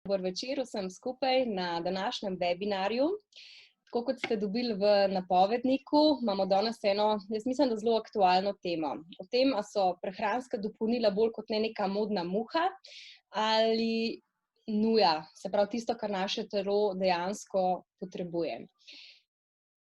Dober večer vsem skupaj na današnjem webinarju. Tako kot ste dobili v napovedniku, imamo danes eno, jaz mislim, da zelo aktualno temo. O tem, a so prehranska dopolnila bolj kot ne neka modna muha ali nuja, se pravi tisto, kar naše telo dejansko potrebuje.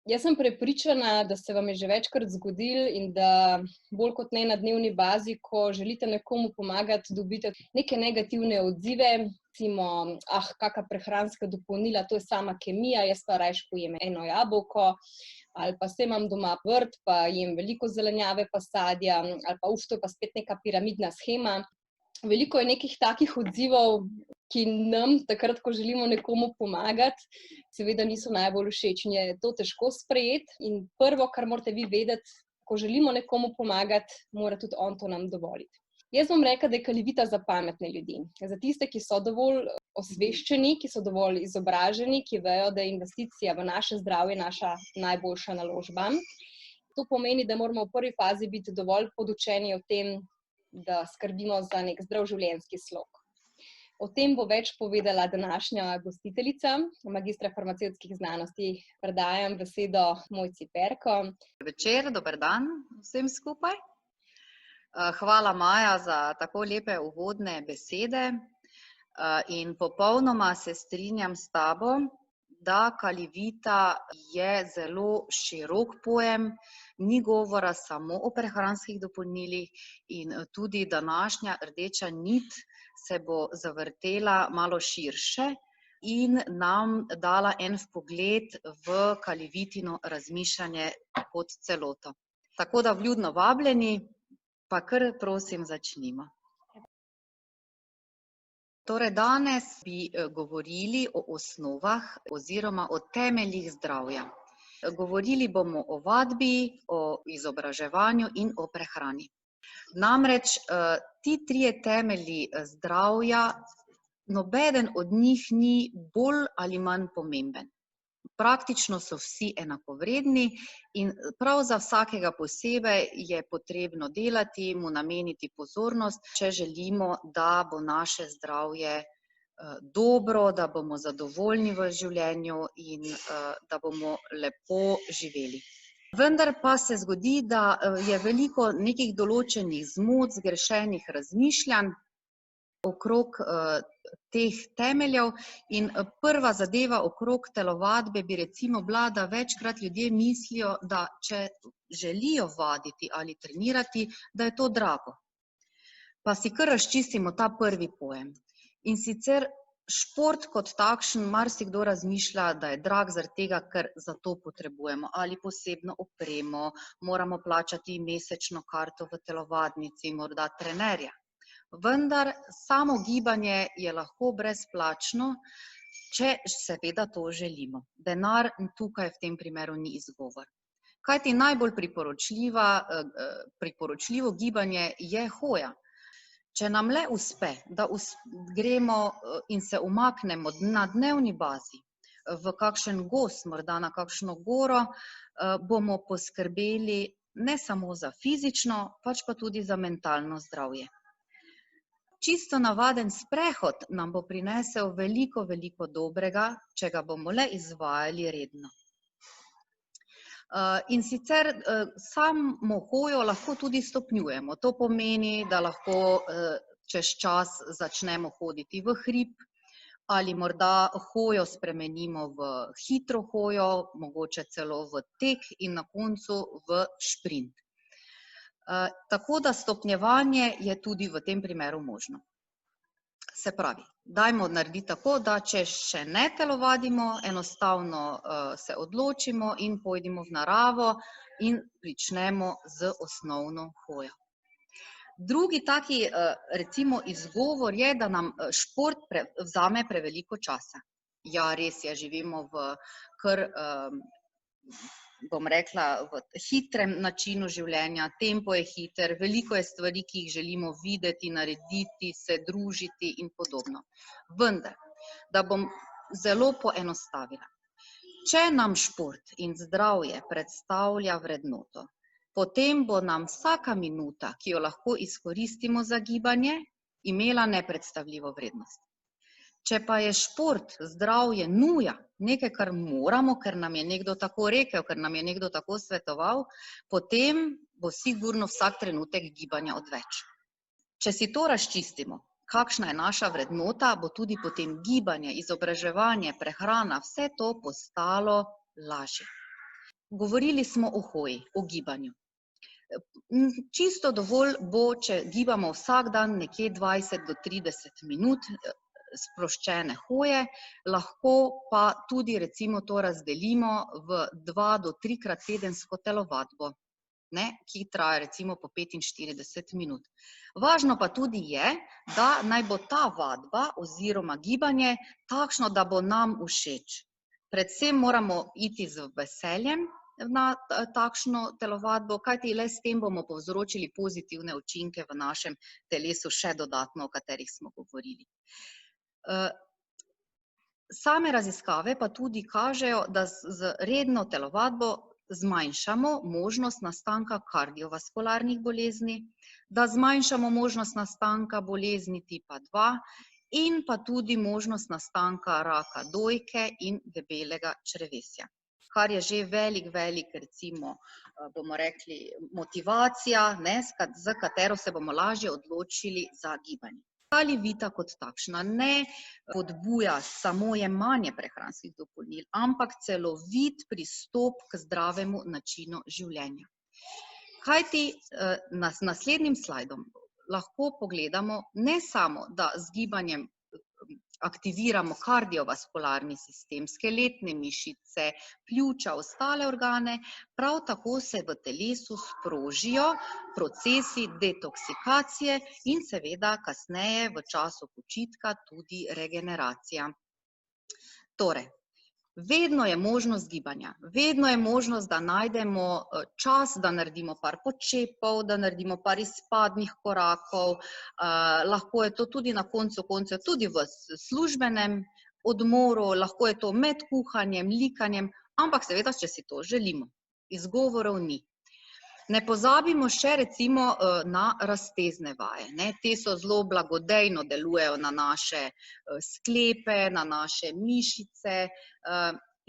Jaz sem prepričana, da se vam je že večkrat zgodilo in da bolj kot ne na dnevni bazi, ko želite nekomu pomagati, dobite neke negativne odzive, recimo, kaka prehranska dopolnila, to je sama kemija, jaz pa rajš pojem eno jabolko, ali pa se imam doma vrt, pa jem veliko zelenjave pa sadja, ali pa to je pa spet neka piramidna shema. Veliko je nekih takih odzivov, ki nam takrat, ko želimo nekomu pomagati, seveda niso najbolj všeč in je to težko sprejeti. In prvo, kar morate vi vedeti, ko želimo nekomu pomagati, mora tudi on to nam dovoliti. Jaz bom rekla, da je Kalivita za pametne ljudi. Za tiste, ki so dovolj osveščeni, ki so dovolj izobraženi, ki vejo, da je investicija v naše zdravje naša najboljša naložba. To pomeni, da moramo v prvi fazi biti dovolj podučeni o tem, da skrbimo za nek zdrav življenjski slog. O tem bo več povedala današnja gostiteljica, magistra farmacevtskih znanosti. Predajam besedo Mojci Perko. Dober večer, dober dan vsem skupaj. Hvala, Maja, za tako lepe uvodne besede in popolnoma se strinjam s tabo, da Kalivita je zelo širok pojem, ni govora samo o prehranskih dopolnilih in tudi današnja rdeča nit se bo zavrtela malo širše in nam dala en vpogled v Kalivitino razmišljanje kot celoto. Tako da vljudno vabljeni, pa kar prosim začnimo. Torej, danes bi govorili o osnovah oziroma o temeljih zdravja. Govorili bomo o vadbi, o izobraževanju in o prehrani. Namreč ti trije temelji zdravja, nobeden od njih ni bolj ali manj pomemben. Praktično so vsi enakovredni in prav za vsakega posebej je potrebno delati, mu nameniti pozornost, če želimo, da bo naše zdravje dobro, da bomo zadovoljni v življenju in da bomo lepo živeli. Vendar pa se zgodi, da je veliko nekih določenih zmot, zgrešenih razmišljanj okrog teh temeljev in prva zadeva okrog telovadbe bi recimo bila, da večkrat ljudje mislijo, da če želijo vaditi ali trenirati, da je to drago. Pa si kar razčistimo ta prvi pojem. In sicer šport kot takšen, marsikdo razmišlja, da je drag zaradi tega, ker za to potrebujemo ali posebno opremo, moramo plačati mesečno karto v telovadnici, morda trenerja. Vendar samo gibanje je lahko brezplačno, če seveda to želimo. Denar tukaj v tem primeru ni izgovor. Kajti najbolj priporočljivo gibanje je hoja. Če nam le uspe, da gremo in se umaknemo na dnevni bazi v kakšen gozd, morda na kakšno goro, bomo poskrbeli ne samo za fizično, pač pa tudi za mentalno zdravje. Čisto navaden sprehod nam bo prinesel veliko, veliko dobrega, če ga bomo le izvajali redno. In sicer samo hojo lahko tudi stopnjujemo. To pomeni, da lahko čez čas začnemo hoditi v hrib ali morda hojo spremenimo v hitro hojo, mogoče celo v tek in na koncu v šprint. Tako da stopnjevanje je tudi v tem primeru možno. Se pravi, dajmo narediti tako, da če še ne telovadimo, enostavno se odločimo in pojdimo v naravo in pričnemo z osnovno hojo. Drugi taki recimo izgovor je, da nam šport vzame preveliko časa. Ja, res je, živimo v kar bom rekla, v hitrem načinu življenja, tempo je hiter, veliko je stvari, ki jih želimo videti, narediti, se družiti in podobno. Vendar, da bom zelo poenostavila. Če nam šport in zdravje predstavlja vrednoto, potem bo nam vsaka minuta, ki jo lahko izkoristimo za gibanje, imela nepredstavljivo vrednost. Če pa je šport, zdravje, nuja, nekaj, kar moramo, ker nam je nekdo tako rekel, ker nam je nekdo tako svetoval, potem bo sigurno vsak trenutek gibanja odveč. Če si to razčistimo, kakšna je naša vrednota, bo tudi potem gibanje, izobraževanje, prehrana, vse to postalo lažje. Govorili smo o hoji, o gibanju. Čisto dovolj bo, če gibamo vsak dan nekje 20 do 30 minut sproščene hoje, lahko pa tudi recimo to razdelimo v 2 do 3-krat tedensko telovadbo, ki traja recimo po 45 minut. Važno pa tudi je, da naj bo ta vadba oziroma gibanje takšno, da bo nam všeč. Predvsem moramo iti z veseljem na takšno telovadbo, kajti le s tem bomo povzročili pozitivne učinke v našem telesu še dodatno, o katerih smo govorili. Same raziskave pa tudi kažejo, da z redno telovadbo zmanjšamo možnost nastanka kardiovaskularnih bolezni, da zmanjšamo možnost nastanka bolezni tipa 2 in pa tudi možnost nastanka raka dojke in debelega črevesja, kar je že velik, recimo, bomo rekli, motivacija, za katero se bomo lažje odločili za gibanje. Palivita kot takšna ne podbuja samo jemanje prehranskih dopolnil, ampak celovit pristop k zdravemu načinu življenja. Kajti z naslednjim slajdom lahko pogledamo ne samo, da z gibanjem aktiviramo kardiovaskularni sistem, skeletne mišice, pljuča, ostale organe, prav tako se v telesu sprožijo procesi detoksikacije in seveda kasneje v času počitka tudi regeneracija. Torej, vedno je možnost gibanja, vedno je možnost, da najdemo čas, da naredimo par počepov, da naredimo par izpadnih korakov, lahko je to tudi na koncu koncev tudi v službenem odmoru, lahko je to med kuhanjem, likanjem, ampak seveda, če si to želimo, izgovorov ni. Ne pozabimo še recimo na raztezne vaje, te so zelo blagodejno delujejo na naše sklepe, na naše mišice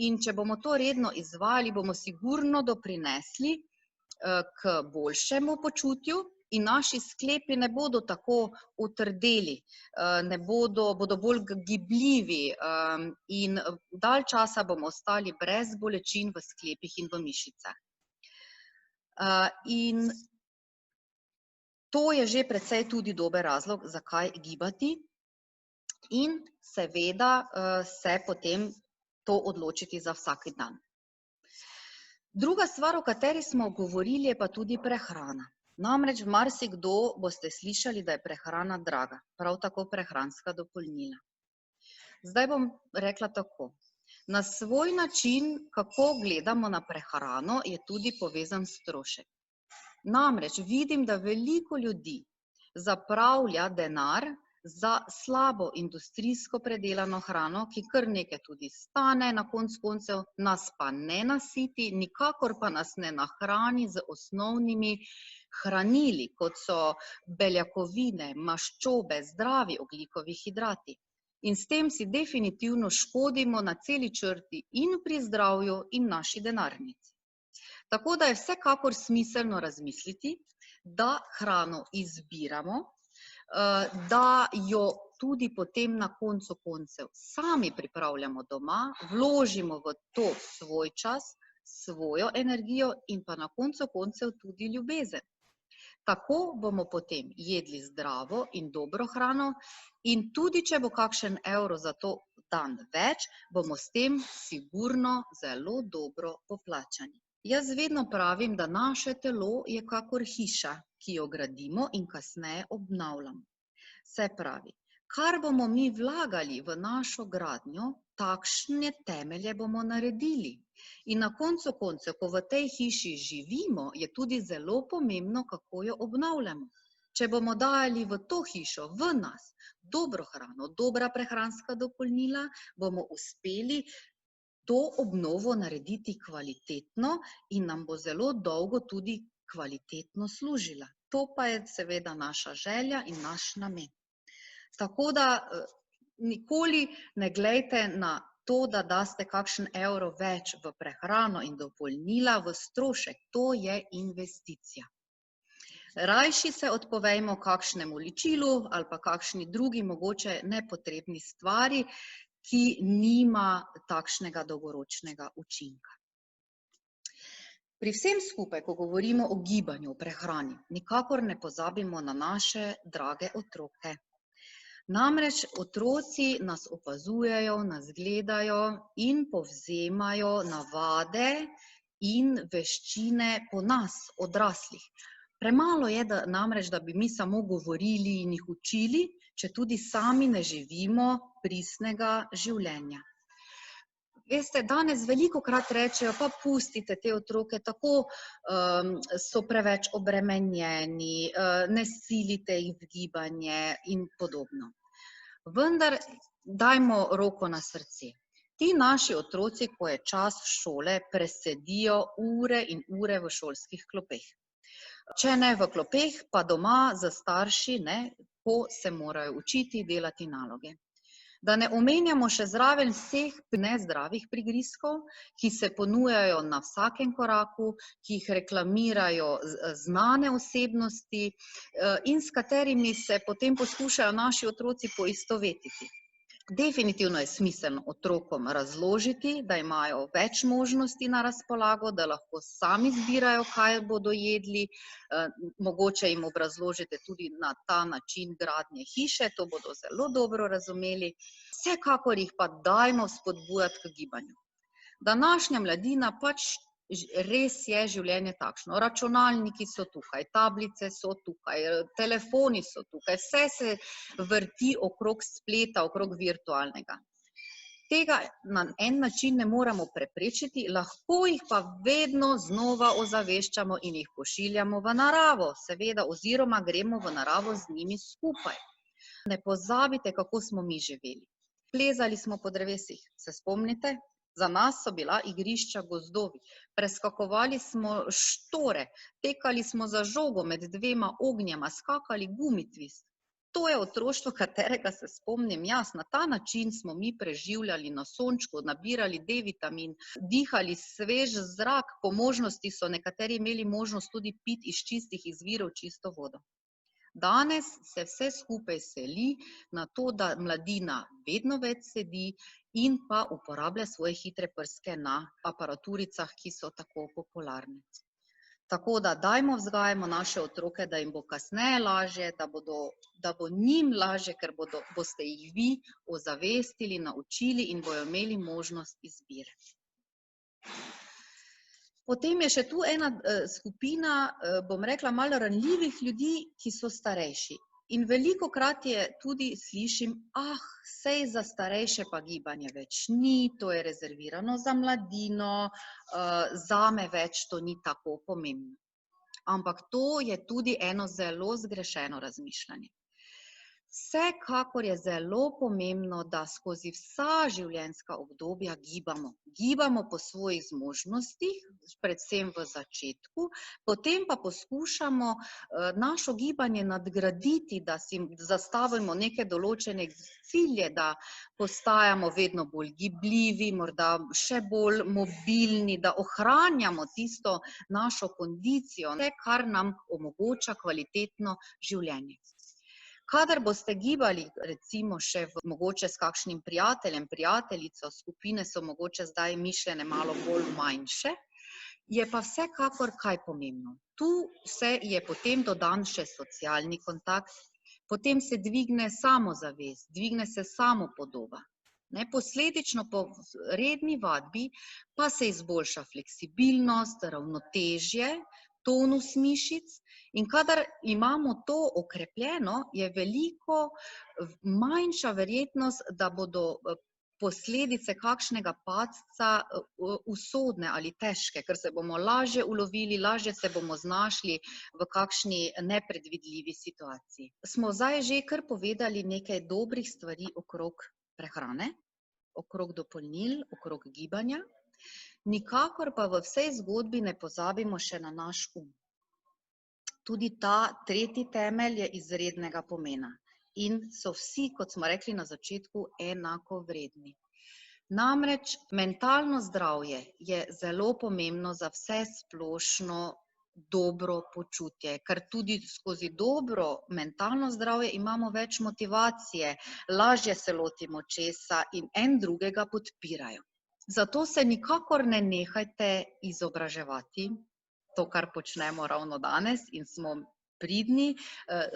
in če bomo to redno izvajali, bomo sigurno doprinesli k boljšemu počutju in naši sklepi ne bodo tako utrdeli, bodo bolj gibljivi in dalj časa bomo ostali brez bolečin v sklepih in v mišicah. In to je že precej tudi dober razlog, zakaj gibati in seveda se potem to odločiti za vsak dan. Druga stvar, o kateri smo govorili, je pa tudi prehrana. Namreč marsikdo boste slišali, da je prehrana draga, prav tako prehranska dopolnila. Zdaj bom rekla tako. Na svoj način, kako gledamo na prehrano, je tudi povezan strošek. Namreč vidim, da veliko ljudi zapravlja denar za slabo industrijsko predelano hrano, ki kar nekaj tudi stane, na koncu koncev nas pa ne nasiti, nikakor pa nas ne nahrani z osnovnimi hranili, kot so beljakovine, maščobe, zdravi ogljikovi hidrati. In s tem si definitivno škodimo na celi črti in pri zdravju in naši denarnici. Tako da je vsekakor smiselno razmisliti, da hrano izbiramo, da jo tudi potem na koncu koncev sami pripravljamo doma, vložimo v to svoj čas, svojo energijo in pa na koncu koncev tudi ljubezen. Tako bomo potem jedli zdravo in dobro hrano in tudi, če bo kakšen evro za to dan več, bomo s tem sigurno zelo dobro poplačani. Jaz vedno pravim, da naše telo je kakor hiša, ki jo gradimo in kasneje obnavljamo. Se pravi, kar bomo mi vlagali v našo gradnjo, takšne temelje bomo naredili. In na koncu koncev, ko v tej hiši živimo, je tudi zelo pomembno, kako jo obnavljamo. Če bomo dajali v to hišo, v nas, dobro hrano, dobra prehranska dopolnila, bomo uspeli to obnovo narediti kvalitetno in nam bo zelo dolgo tudi kvalitetno služila. To pa je seveda naša želja in naš namen. Tako da nikoli ne glejte na to, da daste kakšen evro več v prehrano in dopolnila v strošek. To je investicija. Rajši se odpovejmo kakšnemu ličilu ali pa kakšni drugi mogoče nepotrebni stvari, ki nima takšnega dolgoročnega učinka. Pri vsem skupaj, ko govorimo o gibanju, o prehrani, nikakor ne pozabimo na naše drage otroke. Namreč otroci nas opazujejo, nas gledajo in povzemajo navade in veščine po nas, odraslih. Premalo je namreč, da bi mi samo govorili in jih učili, če tudi sami ne živimo pristnega življenja. Veste, danes velikokrat rečejo, pa pustite te otroke, tako so preveč obremenjeni, ne silite jih v gibanje in podobno. Vendar dajmo roko na srce. Ti naši otroci, ko je čas šole, presedijo ure in ure v šolskih klopeh. Če ne v klopeh, pa doma za starši, ko se morajo učiti, delati naloge. Da ne omenjamo še zraven vseh nezdravih prigrizkov, ki se ponujajo na vsakem koraku, ki jih reklamirajo znane osebnosti in s katerimi se potem poskušajo naši otroci poistovetiti. Definitivno je smiselno otrokom razložiti, da imajo več možnosti na razpolago, da lahko sami izbirajo, kaj bodo jedli, mogoče jim obrazložite tudi na ta način gradnje hiše, to bodo zelo dobro razumeli. Vsekakor jih pa dajmo spodbujati k gibanju. Današnja mladina pač res je življenje takšno. Računalniki so tukaj, tablice so tukaj, telefoni so tukaj, vse se vrti okrog spleta, okrog virtualnega. Tega na en način ne moremo preprečiti, lahko jih pa vedno znova ozaveščamo in jih pošiljamo v naravo, seveda, oziroma gremo v naravo z njimi skupaj. Ne pozabite, kako smo mi živeli. Plezali smo po drevesih, se spomnite? Za nas so bila igrišča gozdovi, preskakovali smo štore, tekali smo za žogo med dvema ognjema, skakali gumitvist. To je otroštvo, katerega se spomnim jaz. Na ta način smo mi preživljali na sončku, nabirali D-vitamin, dihali svež zrak, po možnosti so nekateri imeli možnost tudi piti iz čistih izvirov čisto vodo. Danes se vse skupaj seli na to, da mladina vedno več sedi in pa uporablja svoje hitre prske na aparaturicah, ki so tako popularne. Tako da dajmo vzgajamo naše otroke, da jim bo kasneje lažje, da bo njim lažje, ker boste jih vi ozavestili, naučili in bojo imeli možnost izbire. Potem je še tu ena skupina, bom rekla, malo ranljivih ljudi, ki so starejši. In velikokrat je tudi slišim, sej za starejše pa gibanje več ni, to je rezervirano za mladino, zame več to ni tako pomembno. Ampak to je tudi eno zelo zgrešeno razmišljanje. Vsekakor je zelo pomembno, da skozi vsa življenjska obdobja gibamo. Gibamo po svojih zmožnostih, predvsem v začetku, potem pa poskušamo našo gibanje nadgraditi, da si zastavimo neke določene cilje, da postajamo vedno bolj gibljivi, morda še bolj mobilni, da ohranjamo tisto našo kondicijo, vse, kar nam omogoča kvalitetno življenje. Kadar boste gibali, recimo še mogoče s kakšnim prijateljem, prijateljico, skupine so mogoče zdaj mišljene malo bolj manjše, je pa vsekakor kaj pomembno. Tu se je potem dodan še socialni kontakt, potem se dvigne samozavest, dvigne se samopodoba. Posledično po redni vadbi pa se izboljša fleksibilnost, ravnotežje, tonus mišic in kadar imamo to okrepljeno, je veliko manjša verjetnost, da bodo posledice kakšnega padca usodne ali težke, ker se bomo lažje ulovili, lažje se bomo znašli v kakšni nepredvidljivi situaciji. Smo zdaj že kar povedali nekaj dobrih stvari okrog prehrane, okrog dopolnil, okrog gibanja. Nikakor pa v vsej zgodbi ne pozabimo še na naš Tudi ta tretji temelj je izrednega pomena. in so vsi, kot smo rekli na začetku, enakovredni. Namreč mentalno zdravje je zelo pomembno za vse splošno dobro počutje, ker tudi skozi dobro mentalno zdravje imamo več motivacije, lažje se lotimo česa in en drugega podpirajo. Zato se nikakor ne nehajte izobraževati, to, kar počnemo ravno danes in smo pridni,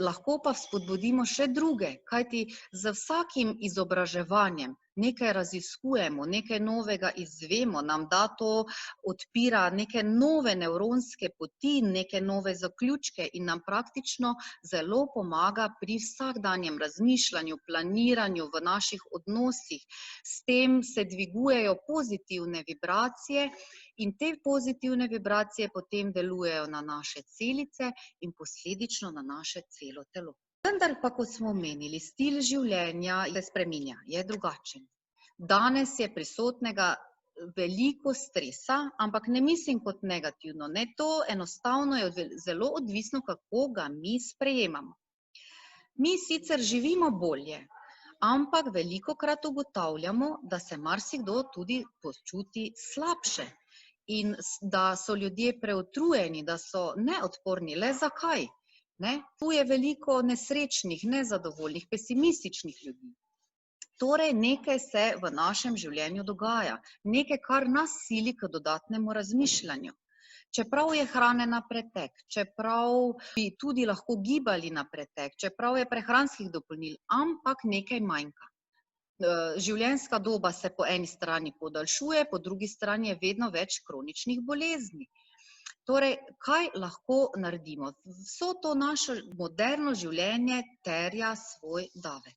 lahko pa spodbudimo še druge, kajti z vsakim izobraževanjem nekaj raziskujemo, nekaj novega izvemo, nam da to odpira neke nove nevronske poti, neke nove zaključke in nam praktično zelo pomaga pri vsakdanjem razmišljanju, planiranju v naših odnosih. S tem se dvigujejo pozitivne vibracije in te pozitivne vibracije potem delujejo na naše celice in posledično na naše celo telo. Vendar pa, kot smo omenili, stil življenja se spreminja, je drugačen. Danes je prisotnega veliko stresa, ampak ne mislim kot negativno, ne, to enostavno je zelo odvisno, kako ga mi sprejemamo. Mi sicer živimo bolje, ampak velikokrat ugotavljamo, da se marsikdo tudi počuti slabše in da so ljudje preutrujeni, da so neodporni. Le zakaj? Tu je veliko nesrečnih, nezadovoljnih, pesimističnih ljudi. Torej, nekaj se v našem življenju dogaja, nekaj, kar nas sili k dodatnemu razmišljanju. Čeprav je hrane na pretek, čeprav bi tudi lahko gibali na pretek, čeprav je prehranskih dopolnil, ampak nekaj manjka. Življenjska doba se po eni strani podaljšuje, po drugi strani je vedno več kroničnih bolezni. Torej, kaj lahko naredimo? Vso to naše moderno življenje terja svoj davek.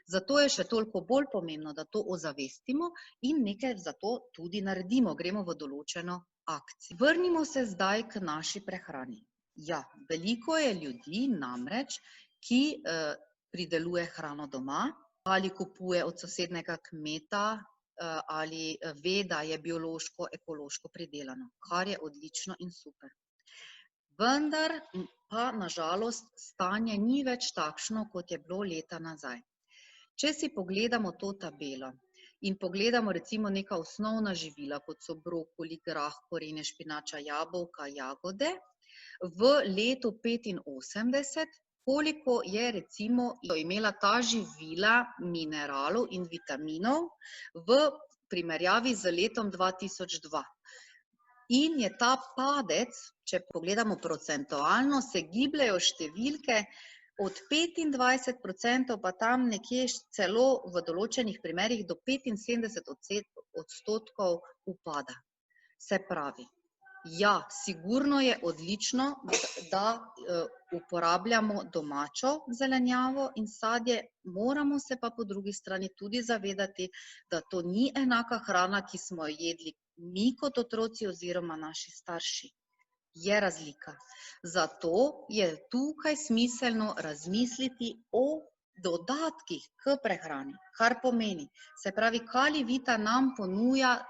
Zato je še toliko bolj pomembno, da to ozavestimo in nekaj za to tudi naredimo, gremo v določeno akcijo. Vrnimo se zdaj k naši prehrani. Ja, veliko je ljudi namreč, ki prideluje hrano doma ali kupuje od sosednjega kmeta ali ve, da je biološko, ekološko pridelano, kar je odlično in super. Vendar pa na žalost stanje ni več takšno, kot je bilo leta nazaj. Če si pogledamo to tabelo in pogledamo recimo neka osnovna živila, kot so brokoli, grah, korenje, špinača, jabolka, jagode, v letu 85, koliko je recimo imela ta živila mineralov in vitaminov v primerjavi z letom 2002. In je ta padec, če pogledamo procentualno, se gibljejo številke od 25% pa tam nekje celo v določenih primerih do 75% upada. Se pravi, ja, sigurno je odlično, da uporabljamo domačo zelenjavo in sadje, moramo se pa po drugi strani tudi zavedati, da to ni enaka hrana, ki smo jo jedli mi kot otroci oziroma naši starši. Je razlika. Zato je tukaj smiselno razmisliti o dodatkih k prehrani, kar pomeni, se pravi, Kalivita nam ponuja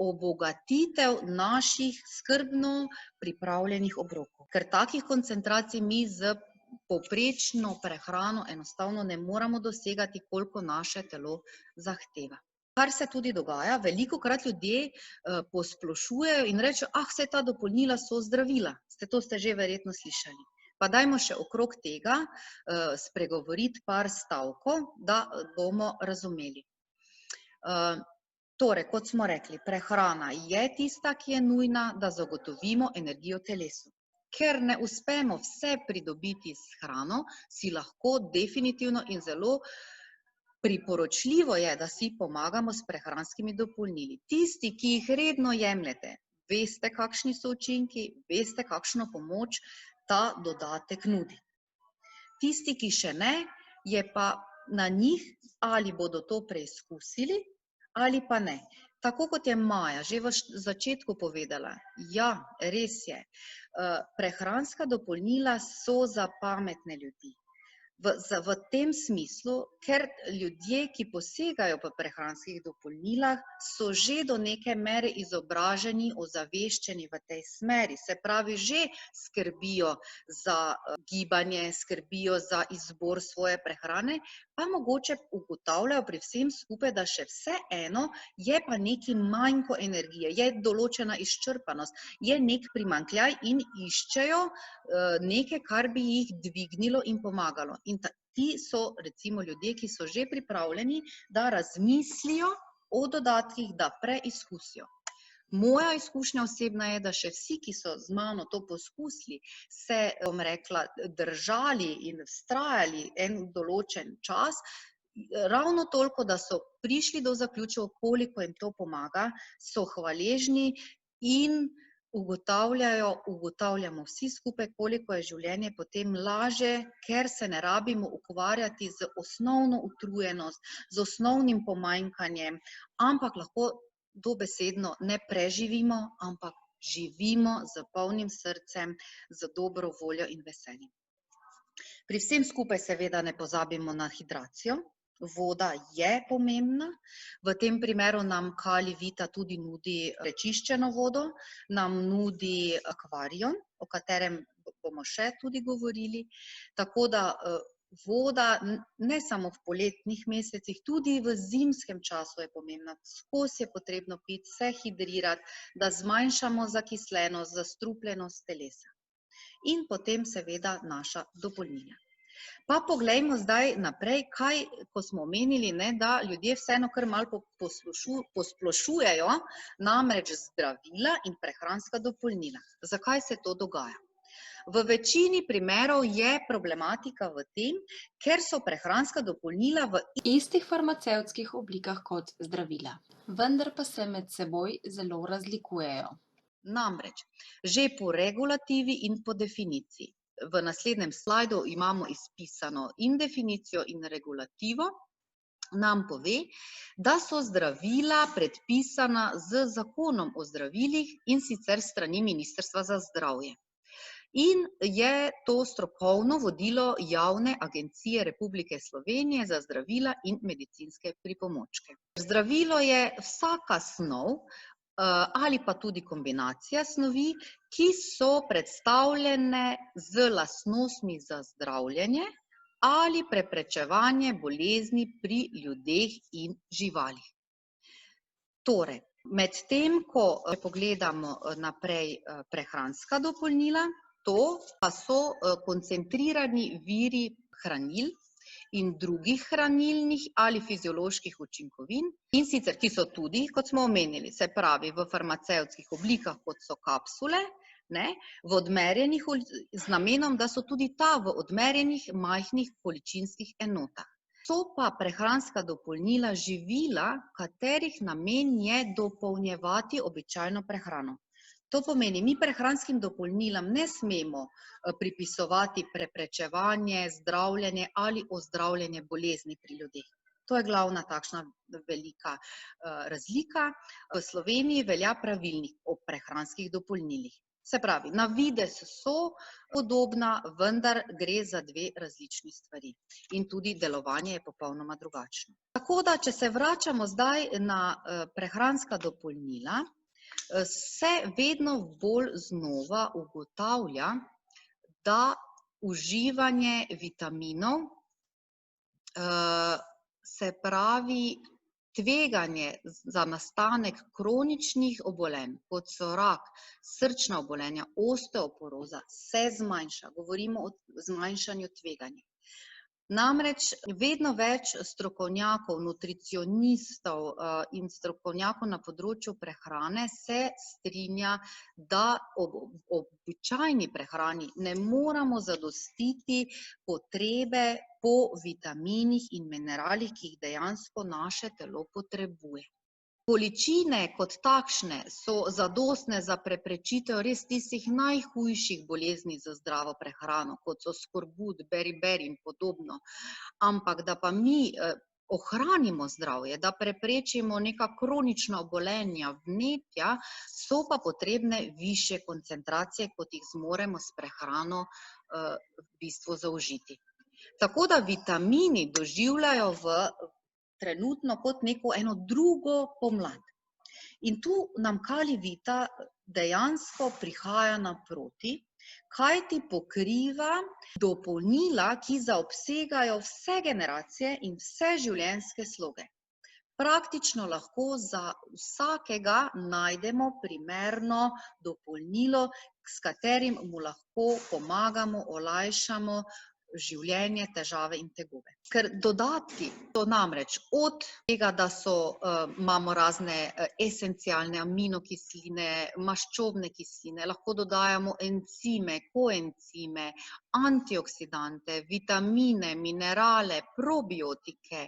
obogatitev naših skrbno pripravljenih obrokov. Ker takih koncentracij mi z povprečno prehrano enostavno ne moramo dosegati, koliko naše telo zahteva. Kar se tudi dogaja, velikokrat ljudje posplošujejo in rečejo, saj ta dopolnila so zdravila. To ste že verjetno slišali. Pa dajmo še okrog tega spregovoriti par stavkov, da bomo razumeli. Torej, kot smo rekli, prehrana je tista, ki je nujna, da zagotovimo energijo telesu. Ker ne uspemo vse pridobiti s hrano, si lahko definitivno in zelo priporočljivo je, da si pomagamo s prehranskimi dopolnili. Tisti, ki jih redno jemljete, veste, kakšni so učinki, veste, kakšno pomoč ta dodatek nudi. Tisti, ki še ne, je pa na njih, ali bodo to preizkusili, ali pa ne. Tako kot je Maja že v začetku povedala, ja, res je, prehranska dopolnila so za pametne ljudi. v tem smislu, ker ljudje, ki posegajo po prehranskih dopolnilah, so že do neke mere izobraženi, ozaveščeni v tej smeri. Se pravi, že skrbijo za gibanje, skrbijo za izbor svoje prehrane, pa mogoče ugotavljajo pri vsem skupaj, da še vseeno je pa neki manjko energije, je določena izčrpanost, je nek primanjkljaj in iščejo nekaj, kar bi jih dvignilo in pomagalo. In ti so recimo ljudje, ki so že pripravljeni, da razmislijo o dodatkih, da preizkusijo. Moja izkušnja osebna je, da še vsi, ki so z mano to poskusili, se, bom rekla, držali in vztrajali en določen čas, ravno toliko, da so prišli do zaključka, koliko jim to pomaga, so hvaležni in ugotavljamo vsi skupaj, koliko je življenje potem lažje, ker se ne rabimo ukvarjati z osnovno utrujenost, z osnovnim pomanjkanjem, ampak lahko dobesedno ne preživimo, ampak živimo z polnim srcem, z dobro voljo in veseljem. Pri vsem skupaj seveda ne pozabimo na hidracijo. Voda je pomembna, v tem primeru nam Kali Vita tudi nudi prečiščeno vodo, nam nudi akvarion, o katerem bomo še tudi govorili, tako da voda ne samo v poletnih mesecih, tudi v zimskem času je pomembna, skozi je potrebno piti, se hidrirati, da zmanjšamo zakislenost, zastrupljenost telesa. In potem seveda naša dopolnila. Pa poglejmo zdaj naprej, kaj, ko smo omenili, da ljudje vseeno kar malo posplošujejo, namreč zdravila in prehranska dopolnila. Zakaj se to dogaja? V večini primerov je problematika v tem, ker so prehranska dopolnila v istih farmacevtskih oblikah kot zdravila, vendar pa se med seboj zelo razlikujejo. Namreč, že po regulativi in po definiciji. V naslednjem slajdu imamo izpisano in definicijo in regulativo, nam pove, da so zdravila predpisana z zakonom o zdravilih in sicer s strani Ministrstva za zdravje. In je to strokovno vodilo Javne agencije Republike Slovenije za zdravila in medicinske pripomočke. Zdravilo je vsaka snov ali pa tudi kombinacija snovi, ki so predstavljene z lastnostmi za zdravljenje ali preprečevanje bolezni pri ljudeh in živalih. Torej, medtem ko pogledamo naprej prehranska dopolnila, to pa so koncentrirani viri hranil in drugih hranilnih ali fizioloških učinkovin, in sicer ki so tudi, kot smo omenili, se pravi v farmacevtskih oblikah, kot so kapsule, v odmerjenih, z namenom, da so tudi ta v odmerjenih majhnih količinskih enotah. So pa prehranska dopolnila živila, katerih namen je dopolnjevati običajno prehrano. To pomeni, mi prehranskim dopolnilam ne smemo pripisovati preprečevanje, zdravljenje ali ozdravljenje bolezni pri ljudeh. To je glavna takšna velika razlika. V Sloveniji velja pravilnik o prehranskih dopolnilih. Se pravi, na videz so podobna, vendar gre za dve različni stvari. In tudi delovanje je popolnoma drugačno. Tako da, če se vračamo zdaj na prehranska dopolnila, se vedno bolj znova ugotavlja, da uživanje vitaminov, se pravi tveganje za nastanek kroničnih obolenj, kot so rak, srčna obolenja, osteoporoza, se zmanjša. Govorimo o zmanjšanju tveganja. Namreč vedno več strokovnjakov, nutricionistov in strokovnjakov na področju prehrane se strinja, da ob običajni prehrani ne moramo zadostiti potrebe po vitaminih in mineralih, ki jih dejansko naše telo potrebuje. Količine kot takšne so zadostne za preprečitev res tistih najhujših bolezni z zdravo prehrano, kot so skorbut, beriberi in podobno. Ampak da pa mi ohranimo zdravje, da preprečimo neka kronična obolenja, vnetja, so pa potrebne višje koncentracije, kot jih zmoremo s prehrano v bistvu zaužiti. Tako da vitamini doživljajo trenutno kot neko eno drugo pomlad. In tu nam Kalivita dejansko prihaja naproti, kajti pokriva dopolnila, ki zaobsegajo vse generacije in vse življenjske sloge. Praktično lahko za vsakega najdemo primerno dopolnilo, s katerim mu lahko pomagamo, olajšamo življenje, težave in tegobe. Ker dodatki so namreč od tega, da imamo razne esencialne aminokisline, maščobne kisline, lahko dodajamo encime, koencime, antioksidante, vitamine, minerale, probiotike,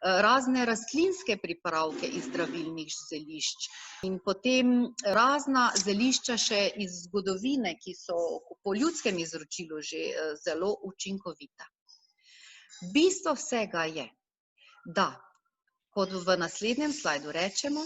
razne rastlinske pripravke iz zdravilnih zelišč in potem razna zelišča še iz zgodovine, ki so po ljudskem izročilu že zelo učinkovita. Bistvo vsega je, da, kot v naslednjem slajdu rečemo,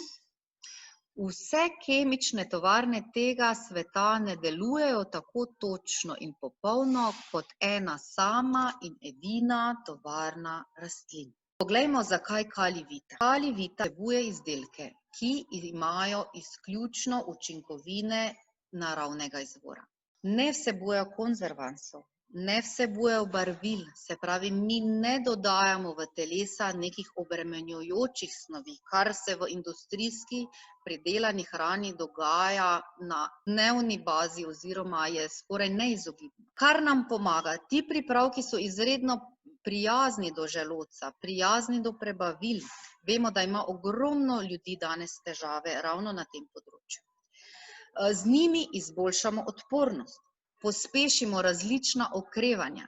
vse kemične tovarne tega sveta ne delujejo tako točno in popolno kot ena sama in edina tovarna rastlin. Poglejmo, zakaj Kalivita. Kalivita vsebuje izdelke, ki imajo izključno učinkovine naravnega izvora. Ne vsebujejo konzervansov, ne vsebujejo barvil, se pravi, mi ne dodajamo v telesa nekih obremenjujočih snovi, kar se v industrijski pridelani hrani dogaja na dnevni bazi oziroma je skoraj neizogibno. Kar nam pomaga, ti pripravki so izredno prijazni do želodca, prijazni do prebavil. Vemo, da ima ogromno ljudi danes težave ravno na tem področju. Z njimi izboljšamo odpornost, pospešimo različna okrevanja.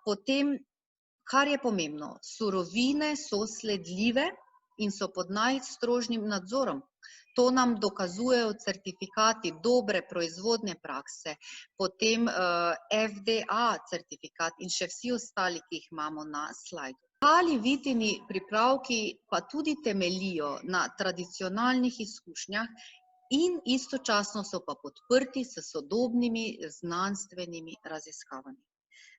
Potem, kar je pomembno, surovine so sledljive in so pod najstrožjim nadzorom. To nam dokazujejo certifikati dobre proizvodne prakse, potem FDA certifikat in še vsi ostali, ki jih imamo na slajdu. Kalivitini pripravki pa tudi temeljijo na tradicionalnih izkušnjah in istočasno so pa podprti s sodobnimi znanstvenimi raziskavami.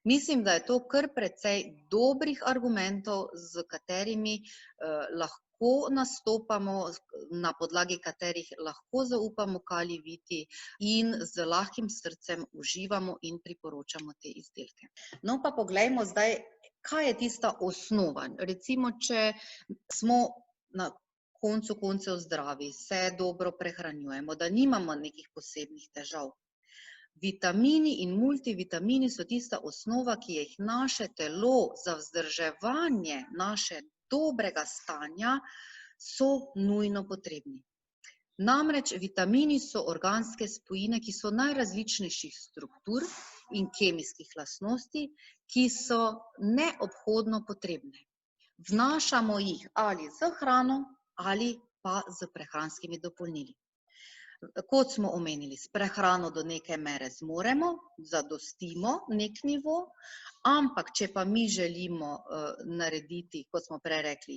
Mislim, da je to kar precej dobrih argumentov, z katerimi lahko nastopamo, na podlagi katerih lahko zaupamo Kaliviti in z lahkim srcem uživamo in priporočamo te izdelke. No pa poglejmo zdaj, kaj je tista osnova. Recimo, če smo na koncu koncev zdravi, se dobro prehranjujemo, da nimamo nekih posebnih težav. Vitamini in multivitamini so tista osnova, ki jih naše telo za vzdrževanje naše dobrega stanja so nujno potrebni. Namreč vitamini so organske spojine, ki so najrazličnejših struktur in kemijskih lastnosti, ki so neobhodno potrebne. Vnašamo jih ali z hrano ali pa z prehranskimi dopolnili. Kot smo omenili, s prehrano do neke mere zmoremo, zadostimo nek nivo, ampak če pa mi želimo narediti, kot smo prej rekli,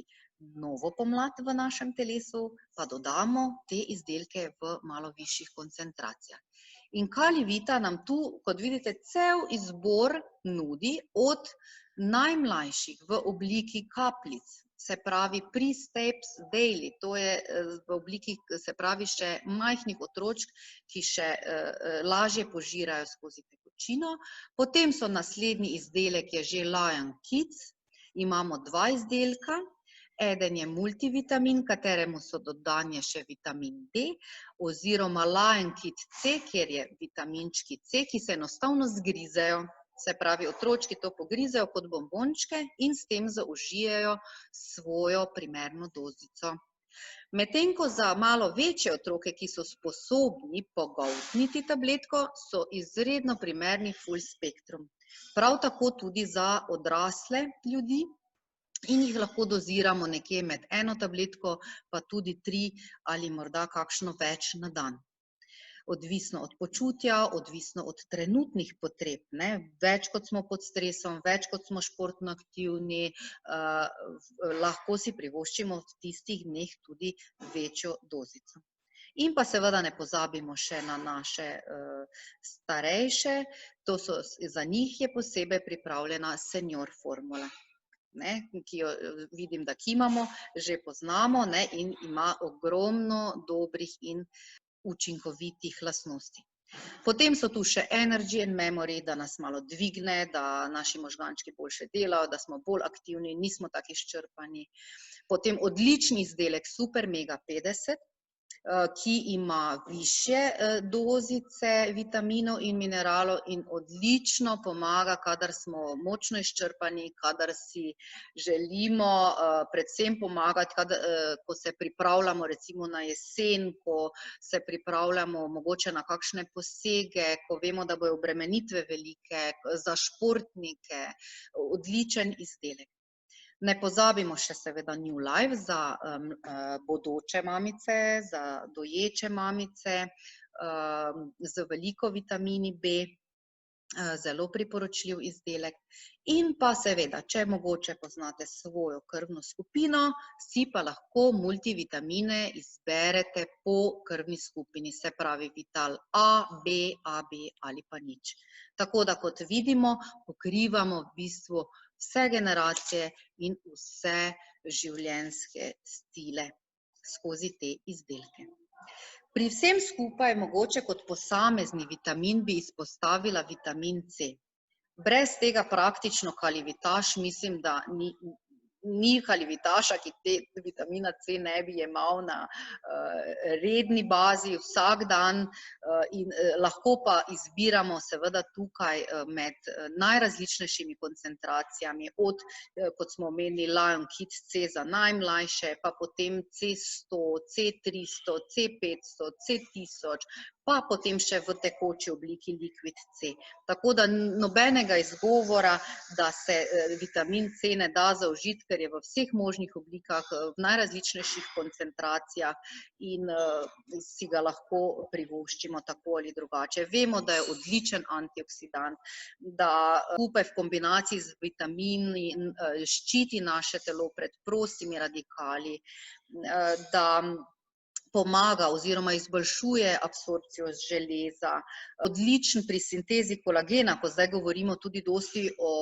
novo pomlad v našem telesu, pa dodamo te izdelke v malo višjih koncentracijah. In Kalivita nam tu, kot vidite, cel izbor nudi od najmlajših v obliki kapljic, se pravi Pre-Steps Daily, to je v obliki, se pravi, še majhnih otročk, ki še lažje požirajo skozi tekočino. Potem so naslednji izdelek je že Lion Kids, imamo 2 izdelka, eden je multivitamin, kateremu so dodanje še vitamin D, oziroma Lion Kid C, kjer je vitaminčki C, ki se enostavno zgrizejo. Se pravi, otročki to pogrizejo kot bombončke in s tem zaužijejo svojo primerno dozico. Medtem ko za malo večje otroke, ki so sposobni pogoltniti tabletko, so izredno primerni full spektrum. Prav tako tudi za odrasle ljudi in jih lahko doziramo nekje med 1 tabletko, pa tudi 3 ali morda kakšno več na dan. Odvisno od počutja, odvisno od trenutnih potreb, več kot smo pod stresom, več kot smo športno aktivni, lahko si privoščimo v tistih dneh tudi večjo dozico. In pa seveda ne pozabimo še na naše starejše, za njih je posebej pripravljena senior formula, ki jo vidim, da kimamo, že poznamo, in ima ogromno dobrih in učinkovitih lastnosti. Potem so tu še energy and memory, da nas malo dvigne, da naši možgančki boljše delajo, da smo bolj aktivni, nismo tako izčrpani. Potem odlični izdelek Super Mega 50, ki ima višje dozice vitaminov in mineralov in odlično pomaga, kadar smo močno izčrpani, kadar si želimo predvsem pomagati, ko se pripravljamo recimo na jesen, ko se pripravljamo mogoče na kakšne posege, ko vemo, da bojo obremenitve velike, za športnike, odličen izdelek. Ne pozabimo še seveda New Life za bodoče mamice, za doječe mamice, z veliko vitamini B, zelo priporočljiv izdelek. In pa seveda, če mogoče poznate svojo krvno skupino, si pa lahko multivitamine izberete po krvni skupini, se pravi Vital A, B, AB ali pa nič. Tako da, kot vidimo, pokrivamo v bistvu vse generacije in vse življenjske stile skozi te izdelke. Pri vsem skupaj mogoče kot posamezni vitamin bi izpostavila vitamin C. Brez tega praktično kalivitaš, mislim, da ni kalivitaša, ki te vitamina C ne bi jemal na redni bazi vsak dan, in lahko pa izbiramo seveda tukaj med najrazličnejšimi koncentracijami, od, kot smo omenili, Lion Kids C za najmlajše, pa potem C100, C300, C500, C1000, pa potem še v tekoči obliki Liquid C. Tako da nobenega izgovora, da se vitamin C ne da zaužiti, ker je v vseh možnih oblikah, v najrazličnejših koncentracijah in si ga lahko privoščimo tako ali drugače. Vemo, da je odličen antioksidant, da skupaj v kombinaciji z vitamini ščiti naše telo pred prostimi radikali, da pomaga oziroma izboljšuje absorpcijo železa, odličen pri sintezi kolagena, ko zdaj govorimo tudi dosti o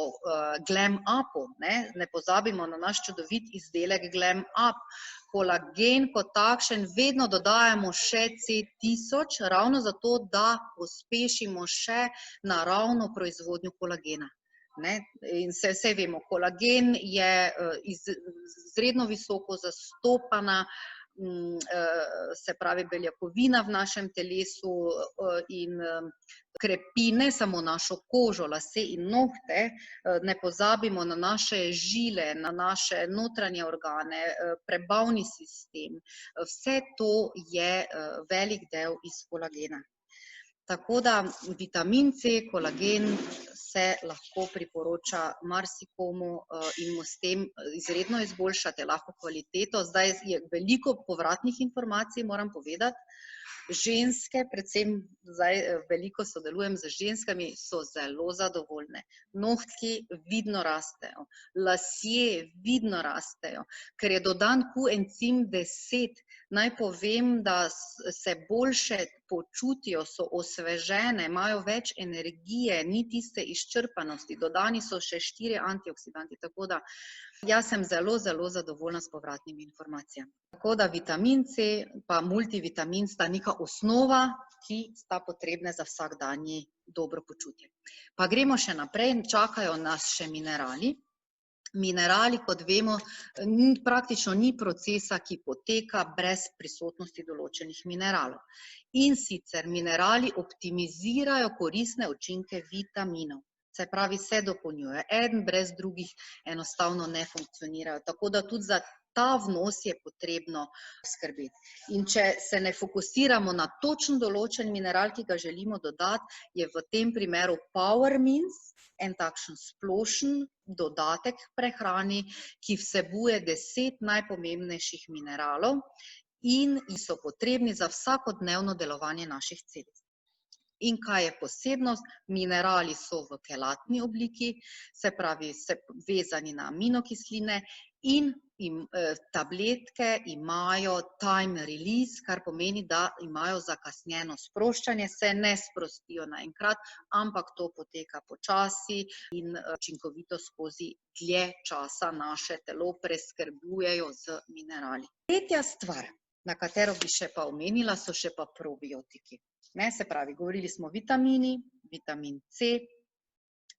Glam Upu, ne pozabimo na naš čudovit izdelek Glam Up. Kolagen kot takšen vedno dodajamo še C1000, ravno zato, da pospešimo še naravno proizvodnjo kolagena. In saj vemo, kolagen je izredno visoko zastopana, se pravi beljakovina v našem telesu in krepi ne samo našo kožo, lase in nohte, ne pozabimo na naše žile, na naše notranje organe, prebavni sistem. Vse to je velik del iz kolagena. Tako da vitamin C, kolagen se lahko priporoča marsikomu in mu s tem izredno izboljšate lahko kvaliteto. Zdaj je veliko povratnih informacij, moram povedati. Ženske, predvsem zdaj veliko sodelujem z ženskami, so zelo zadovoljne. Nohtki vidno rastejo, lasje vidno rastejo, ker je dodan Q-encim 10. Naj povem, da se boljše počutijo, so osvežene, imajo več energije, ni tiste izčrpanosti, dodani so še 4 antioksidanti, tako da jaz sem zelo, zelo zadovoljna s povratnimi informacijami. Tako da vitamin C pa multivitamin sta neka osnova, ki sta potrebne za vsakdanje dobro počutje. Pa gremo še naprej, čakajo nas še minerali. Minerali, kot vemo, praktično ni procesa, ki poteka brez prisotnosti določenih mineralov. In sicer minerali optimizirajo koristne učinke vitaminov. Se pravi, se dopolnjujejo. Eden brez drugih enostavno ne funkcionirajo. Tako da tudi za ta vnos je potrebno skrbeti. In če se ne fokusiramo na točno določen mineral, ki ga želimo dodati, je v tem primeru Power Mins en takšen splošen dodatek k prehrani, ki vsebuje 10 najpomembnejših mineralov in so potrebni za vsakodnevno delovanje naših celic. In kaj je posebnost? Minerali so v kelatni obliki, se pravi, vezani na aminokisline In tabletke imajo time release, kar pomeni, da imajo zakasnjeno sproščanje, se ne sprostijo naenkrat, ampak to poteka počasi in učinkovito skozi dlje časa naše telo preskrbujejo z minerali. Tretja stvar, na katero bi še pa omenila, so še pa probiotiki. Se pravi, govorili smo vitamini, vitamin C,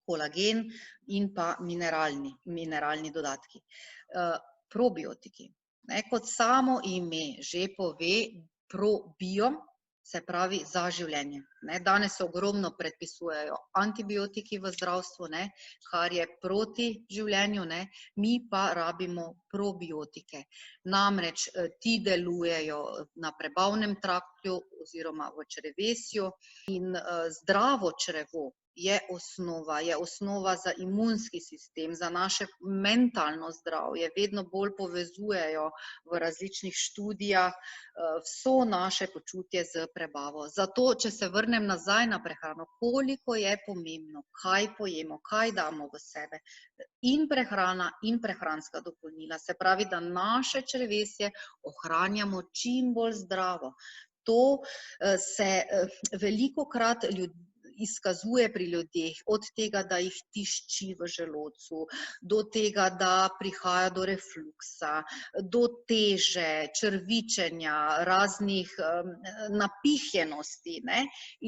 kolagen in pa mineralni dodatki. Probiotiki. Kot samo ime že pove, probio, se pravi za življenje. Danes se ogromno predpisujejo antibiotiki v zdravstvu, kar je proti življenju, mi pa rabimo probiotike. Namreč ti delujejo na prebavnem traktu oziroma v črevesju in zdravo črevo je osnova za imunski sistem, za naše mentalno zdravje, vedno bolj povezujejo v različnih študijah vso naše počutje z prebavo. Zato, če se vrnem nazaj na prehrano, koliko je pomembno, kaj pojemo, kaj damo v sebe, in prehrana in prehranska dopolnila, se pravi, da naše črevesje ohranjamo čim bolj zdravo. To se velikokrat izkazuje pri ljudeh, od tega, da jih tišči v želodcu, do tega, da prihaja do refluksa, do teže, črvičenja, raznih napihnjenosti.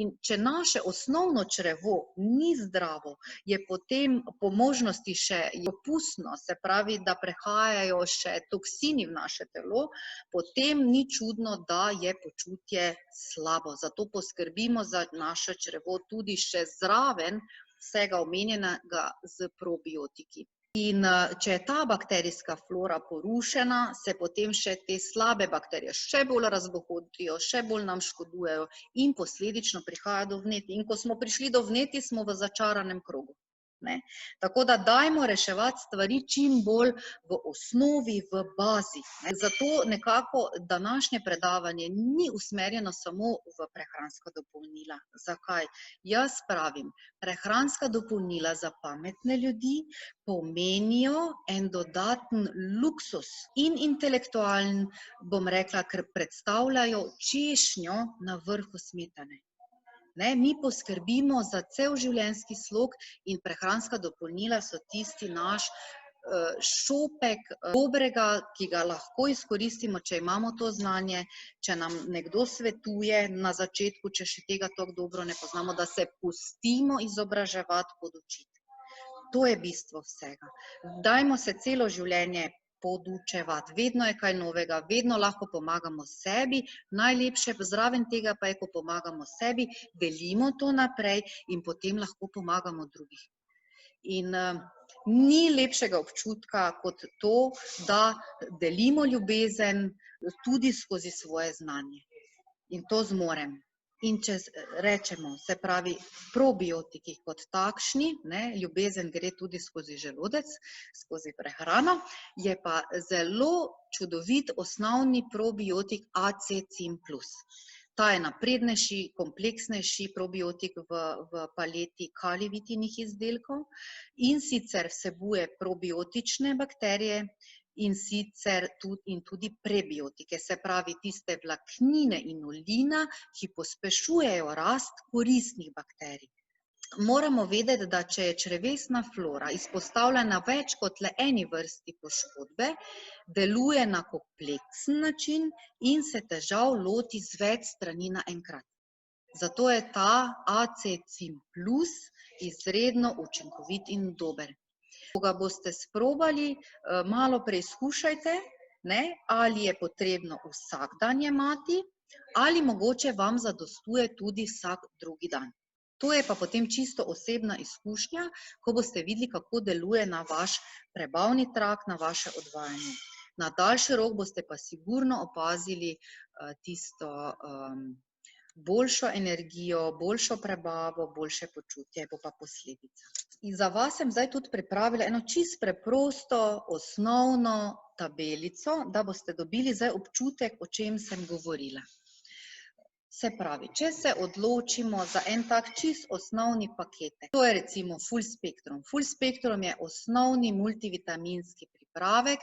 In če naše osnovno črevo ni zdravo, je potem po možnosti še opustno, se pravi, da prehajajo še toksini v naše telo, potem ni čudno, da je počutje slabo. Zato poskrbimo za naše črevo tudi še zraven vsega omenjenega z probiotiki. In če je ta bakterijska flora porušena, se potem še te slabe bakterije še bolj razbohotijo, še bolj nam škodujejo in posledično prihaja do vnetij. In ko smo prišli do vnetij, smo v začaranem krogu. Tako da dajmo reševati stvari čim bolj v osnovi, v bazi. Zato nekako današnje predavanje ni usmerjeno samo v prehranska dopolnila. Zakaj? Jaz pravim, prehranska dopolnila za pametne ljudi pomenijo en dodaten luksus in intelektualen, bom rekla, ker predstavljajo češnjo na vrhu smetane. Mi poskrbimo za cel življenjski slog in prehranska dopolnila so tisti naš šopek dobrega, ki ga lahko izkoristimo, če imamo to znanje, če nam nekdo svetuje na začetku, če še tega tako dobro ne poznamo, da se pustimo izobraževati, podučiti. To je bistvo vsega. Dajmo se celo življenje podučevati. Vedno je kaj novega, vedno lahko pomagamo sebi, najlepše zraven tega pa je, ko pomagamo sebi, delimo to naprej in potem lahko pomagamo drugih. In ni lepšega občutka kot to, da delimo ljubezen tudi skozi svoje znanje. In to zmorem. In če rečemo, se pravi, probiotiki kot takšni, ljubezen gre tudi skozi želodec, skozi prehrano, je pa zelo čudovit osnovni probiotik AC-Cim plus. Ta je naprednejši, kompleksnejši probiotik v paleti kalivitinih izdelkov in sicer vsebuje probiotične bakterije in sicer tudi prebiotike, se pravi tiste vlaknine in olina, ki pospešujejo rast koristnih bakterij. Moramo vedeti, da če je črevesna flora izpostavljena več kot le eni vrsti poškodbe, deluje na kompleksen način in se težav loti z več strani naenkrat. Zato je ta AC-Cim plus izredno učinkovit in dober. Ko ga boste sprobali, malo preizkušajte, ali je potrebno vsak dan jemati, ali mogoče vam zadostuje tudi vsak drugi dan. To je pa potem čisto osebna izkušnja, ko boste videli, kako deluje na vaš prebavni trakt, na vaše odvajanje. Na daljši rok boste pa sigurno opazili tisto boljšo energijo, boljšo prebavo, boljše počutje, bo pa posledica. In za vas sem zdaj tudi pripravila eno čisto preprosto osnovno tabelico, da boste dobili zdaj občutek, o čem sem govorila. Se pravi, če se odločimo za en tak čist osnovni paketek, to je recimo Full Spectrum. Full Spectrum je osnovni multivitaminski pripravek, pripravek,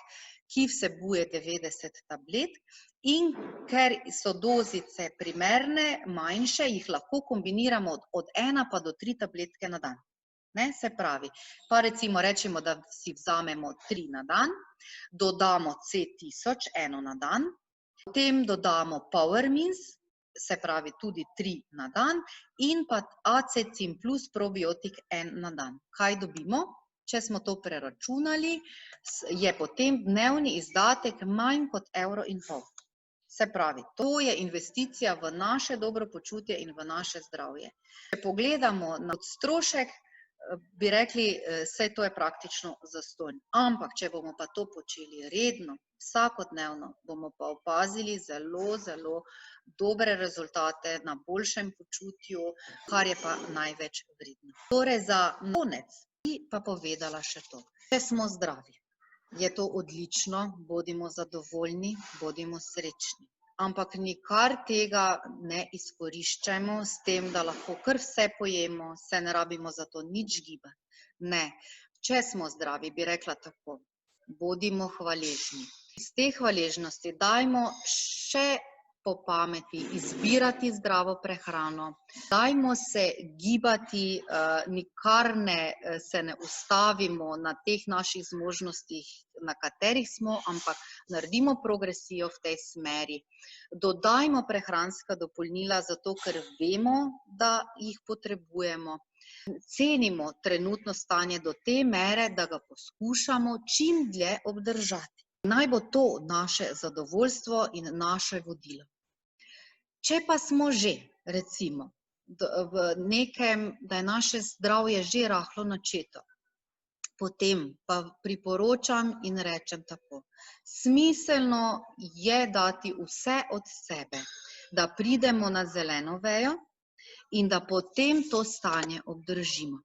ki vsebuje 90 tabletk in ker so dozice primerne, manjše, jih lahko kombiniramo od 1 pa do 3 tabletke na dan. Ne, se pravi, pa recimo rečemo, da si vzamemo 3 na dan, dodamo C1000, 1 na dan, potem dodamo Powermins, se pravi tudi 3 na dan in pa Acecin plus probiotik 1 na dan. Kaj dobimo? Če smo to preračunali, je potem dnevni izdatek manj kot €1,50. Se pravi, to je investicija v naše dobro počutje in v naše zdravje. Če pogledamo na strošek, bi rekli, saj to je praktično zastonj. Ampak, če bomo pa to počeli redno, vsakodnevno, bomo pa opazili zelo, zelo dobre rezultate na boljšem počutju, kar je pa največ vredno. Torej, za konec bi pa povedala še to. Če smo zdravi, je to odlično, bodimo zadovoljni, bodimo srečni. Ampak nikar tega ne izkoriščajmo s tem, da lahko kar vse pojemo, se ne rabimo za to nič gibati. Ne, če smo zdravi, bi rekla tako, bodimo hvaležni. Iz te hvaležnosti dajmo še po pameti izbirati zdravo prehrano, dajmo se gibati, nikar se ne ustavimo na teh naših zmožnostih, na katerih smo, ampak naredimo progresijo v tej smeri. Dodajmo prehranska dopolnila, zato ker vemo, da jih potrebujemo. Cenimo trenutno stanje do te mere, da ga poskušamo čim dlje obdržati. Naj bo to naše zadovoljstvo in naše vodilo. Če pa smo že, recimo, v nekem, da je naše zdravje že rahlo načeto, potem pa priporočam in rečem tako, smiselno je dati vse od sebe, da pridemo na zeleno vejo in da potem to stanje obdržimo.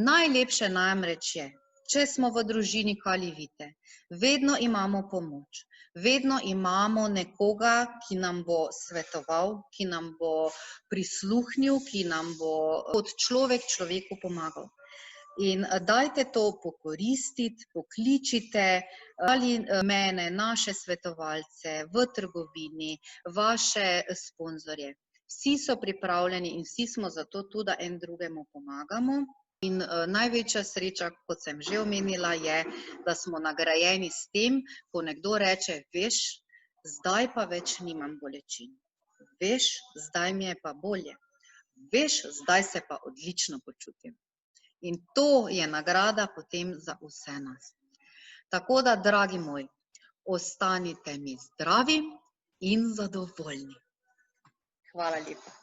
Najlepše namreč je, če smo v družini Kalivite, vedno imamo pomoč, vedno imamo nekoga, ki nam bo svetoval, ki nam bo prisluhnil, ki nam bo kot človek človeku pomagal. In dajte to pokoristiti, pokličite ali mene, naše svetovalce v trgovini, vaše sponzorje. Vsi so pripravljeni in vsi smo zato tudi, da en drugemu pomagamo. In največja sreča, kot sem že omenila, je, da smo nagrajeni s tem, ko nekdo reče, veš, zdaj pa več nimam bolečin. Veš, zdaj mi je pa bolje. Veš, zdaj se pa odlično počutim. In to je nagrada potem za vse nas. Tako da, dragi moji, ostanite mi zdravi in zadovoljni. Hvala lepa.